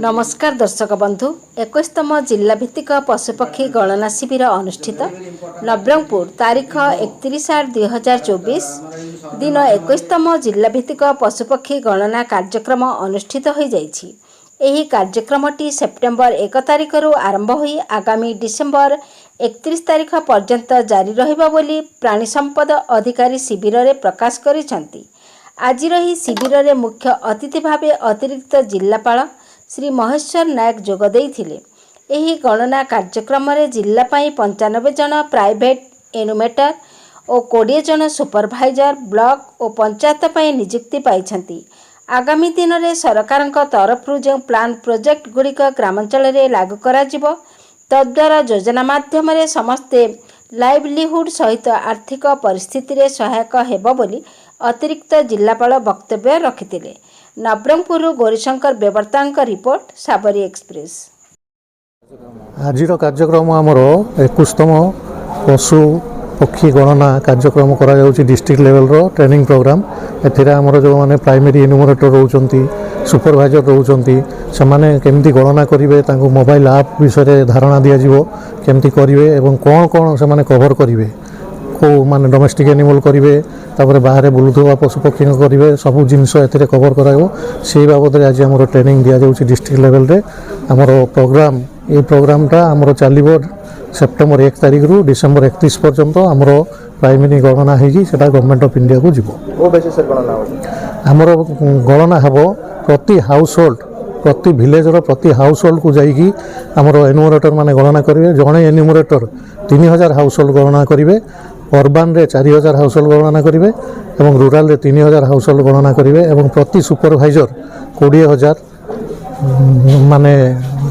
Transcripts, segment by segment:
नमस्कार दर्शक बंधु 21तम जिला भित्तिक पशुपक्षी गणना शिविर अनुष्ठित नवरंगपुर तारीख 31/8/2024 दिन 21तम जिला भित्तिक पशुपक्षी गणना कार्यक्रम अनुष्ठित हो जाइछि। एही कार्यक्रमटी सेप्टेम्बर 1 तारिखରୁ आरंभ होई आगामी डिसेम्बर 31 तारिख पर्यंत जारी रहिबा बोली प्राणी संपद अधिकारी शिविर रे प्रकाश करिसंती। आज शिविर रे मुख्य अतिथि भावे अतिरिक्त जिलापाल श्री महेश्वर नायक जोग देइथिले। एही गणना कार्यक्रम रे जिला पाई 95 जन प्राइवेट एनुमेटर और 20 जन सुपरभाइजर ब्लॉक और पंचायत पाई नियुक्ति पाइछंती। आगामी दिन में सरकार तरफ जो प्लान प्रोजेक्ट गुड़िक ग्रामांचल रे लागू करा जिवो तद्वारा योजना माध्यम रे समस्ते लाइवलीहुड सहित आर्थिक परिस्थिति रे सहायक हेबो बोली अतिरिक्त जिलापाल वक्तव्य रखिथिले। नवरंगपुर गौरीशंकर बेवर्तांक रिपोर्ट साबरी एक्सप्रेस। आज कार्यक्रम आमर 21तम पशु पक्षी गणना कार्यक्रम करा डिस्ट्रिक्ट लेवल रो ट्रेनिंग प्रोग्राम। एथिरे आमर जो माने प्राइमरी एनुमरेटर रोचंती सुपरवाइजर रोचंती से माने केमती गणना करिवे तांको मोबाइल ऐप विषय धारणा दिया जिवो केमती करिवे एवं कोन कोन से माने कवर करिवे को माने डोमेस्टिक एनिमल करिवे तापर बाहर बुलुथवा पशु पक्षी करिवे सब जिनस एथिरे कवर कराइबो से बाबद आज आमर ट्रेनिंग दिया जाउची डिस्ट्रिक्ट लेवल रे। आमर प्रोग्राम ए प्रोग्रामटा आमर चलिबो सेप्टेम्बर 1 तारिख रु डिसेम्बर 31 पर्यंत आमर प्राइमरी गणना होगी सेटा गवर्नमेंट ऑफ इंडिया को जीवो। ओ बेसिस गणना आमर गणना हबो प्रति हाउस होल्ड प्रति विलेज रो प्रति हाउस होल्ड को जाइकी आमर एनुमरेटर माने गणना करिवे। जणे एनुमरेटर 3000 हाउस होल्ड गणना करिवे, अर्बन रे 4000 हाउस होल्ड गणना करिवे एवं रूरल रे 3000 हाउस होल्ड गणना करिवे एवं प्रति सुपरवाइजर 20000 माने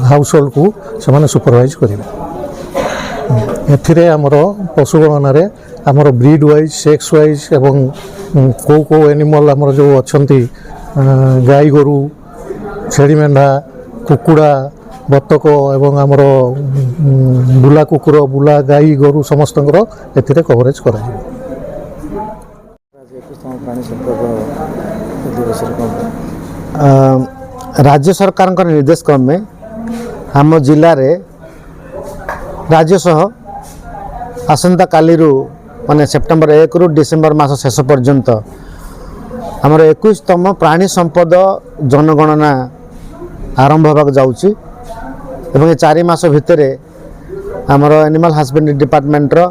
हाउस होल्ड को से माने सुपरवाइज करिवे। एथिरे आमर पशु गणना रे आमर ब्रीड वाइज सेक्स वाइज एवं को एनिमल आमर जो अच्छी गाई गोरु छेड़ी मेढ़ा कुकुड़ा बतक एवं आमर बुला कुकुर बुला गाई गोरु समस्त एथिरे कवरेज करा राज्य सरकार निर्देश क्रमे आम जिले में राज्य सह आसंता काली माने सेप्टेम्बर 1 रु डिसेम्बर मास शेष पर्यंत आमर 21तम प्राणी संपद जनगणना आरंभ होगा जाउची एवं 4 मास भितर आमर एनिमल हस्बेंड्री डिपार्टमेंट रो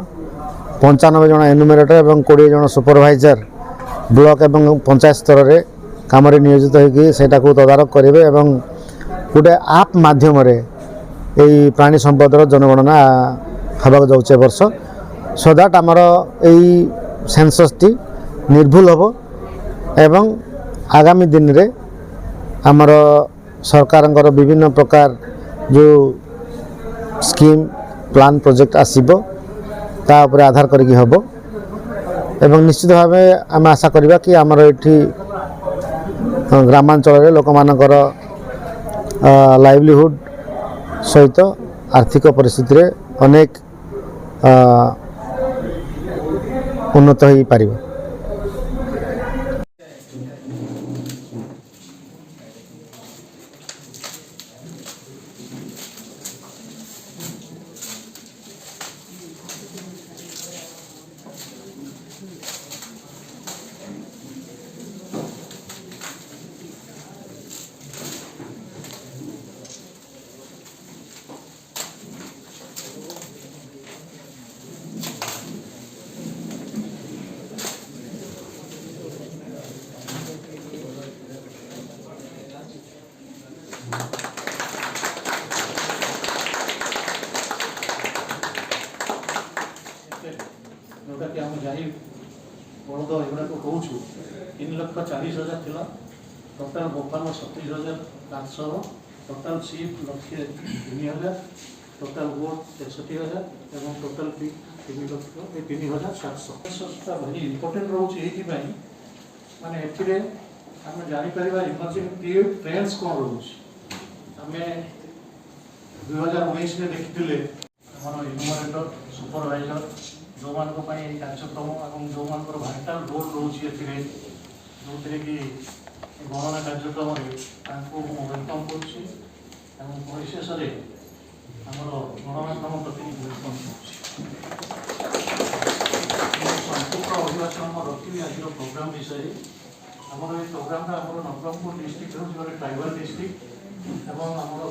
95 जन एनुमरेटर एवं 20 जन सुपरवाइजर ब्लॉक एवं पंचायत स्तर रे काम रे नियोजित होगी सेटा को तदारक करेंगे एवं गोटे आप माध्यम रे एई प्राणी संपद जनगणना होगा जाउचे वर्ष सो दैट आमर एई सेंसस टी निर्भुल होबो एवं आगामी दिन रे आमर सरकार विभिन्न प्रकार जो स्कीम प्लान प्रोजेक्ट आसीबो ता ऊपर आधार करके होबो एवं निश्चित भाव आम आशा करबा कि आमर एठी ग्रामांचल रे लोक मानकर लाइवलीहुड सहित आर्थिक परिस्थिति रे अनेक उन्नत हो पारिबो। जोटा कि आम गाई बलद एगुड़ा कहूँ 3,40,000 थिला टोटाल बोफालो 37,500 टोटाल सीप 1,03,000 टोटाल गोट 63,000 एवं टोटाल पिग 3,07,000 भारी इम्पोर्टेंट रोचे माने एथिरे आम जापर इमर्जिंग ट्रेंड्स कौन रोचे आम 2019 में देखी आम इनुमरेटर सुपरवाइजर जो कार्यक्रम और जो भाइटाल रोल रोचे जो कि ଗଣନା କାର୍ଯ୍ୟକ୍ରମରେ ତାଙ୍କୁ ମୁଁ ୱେଲକମ୍ କରୁଛି ଏବଂ ପରିଶେଷରେ ଆମର ଗଣମାଧ୍ୟମ ପ୍ରତିନିଧି ୱେଲକମ୍ କରୁଛି। ମୁଁ ସଂକ୍ଷିପ୍ତ ଅଭିଭାଷଣ ରଖିବି ଆଜିର ପ୍ରୋଗ୍ରାମ ବିଷୟରେ। ଆମର ଏହି ପ୍ରୋଗ୍ରାମଟା ଆମର ନବରଙ୍ଗପୁର ଡିଷ୍ଟ୍ରିକ୍ଟ ହେଉଛି ଗୋଟେ ଟ୍ରାଇବାଲ ଡିଷ୍ଟ୍ରିକ୍ଟ ଏବଂ ଆମର